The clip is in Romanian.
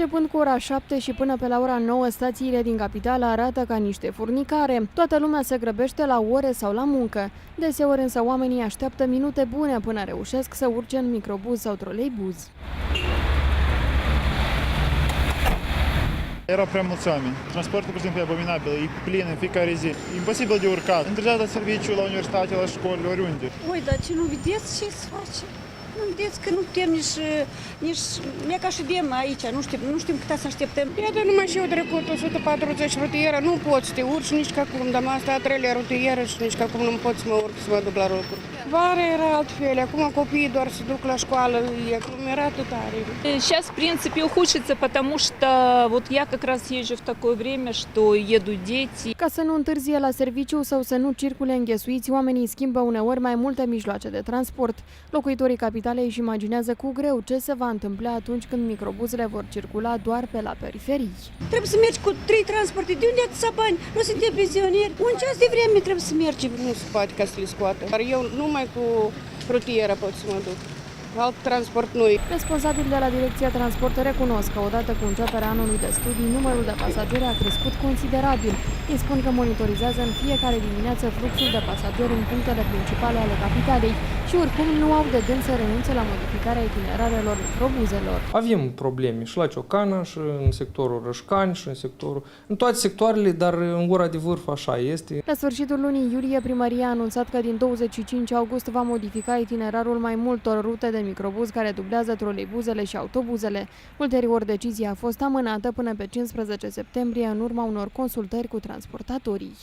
Începând cu ora 7 și până pe la ora 9, stațiile din capitală arată ca niște furnicare. Toată lumea se grăbește la ore sau la muncă. Deseori însă oamenii așteaptă minute bune până reușesc să urce în microbuz sau troleibuz. Erau prea mulți oameni. Transportul, pur și simplu, e abominabil, e plin în fiecare zi. E imposibil de urcat. Întârziat la serviciu, la universitate, la școli, oriunde. Oi, dar ce nu vedeți ce se face? Nu vedeți că nu putem nici ca și dem aici, nu știm cât să așteptăm. Iată, numai și eu trecut 140 rutieră, nu poți să te urci nici ca cum, dar asta a treilea rutieră și nici ca cum nu pot să mă urc, să mă duc la locuri. Vara era altfel, acum copiii doar se duc la școală, e aglomerată tare. Сейчас, в принципе, ухудшится, потому что вот я как раз езжу в такое время, что едут дети. Ca să nu întârzie la serviciu sau să nu circule înghesuiți, oamenii schimbă uneori mai multe mijloace de transport. Locuitorii capitalei își imaginează cu greu ce se va întâmpla atunci când microbuzele vor circula doar pe la periferii. Trebuie să mergi cu 3 transporte, de unde atâția bani? Nu suntem pensionieri, un ceas de vreme trebuie să mergem. Nu se poate ca să le scoată, dar eu numai cu rutieră pot să mă duc. Alt transport nu-i. Responsabilii de la Direcția Transport recunosc că odată cu începerea anului de studii, numărul de pasageri a crescut considerabil. Ei spun că monitorizează în fiecare dimineață fluxul de pasageri în punctele principale ale capitalei și oricum nu au de gând să renunțe la modificarea itinerarelor microbuzelor. Avem probleme și la Ciocana, și în sectorul Rășcani, și în toate sectoarele, dar în gura de vârf așa este. La sfârșitul lunii iulie, primăria a anunțat că din 25 august va modifica itinerarul mai multor rute de microbuz care dublează troleibuzele și autobuzele. Ulterior, decizia a fost amânată până pe 15 septembrie în urma unor consultări cu transportatorii.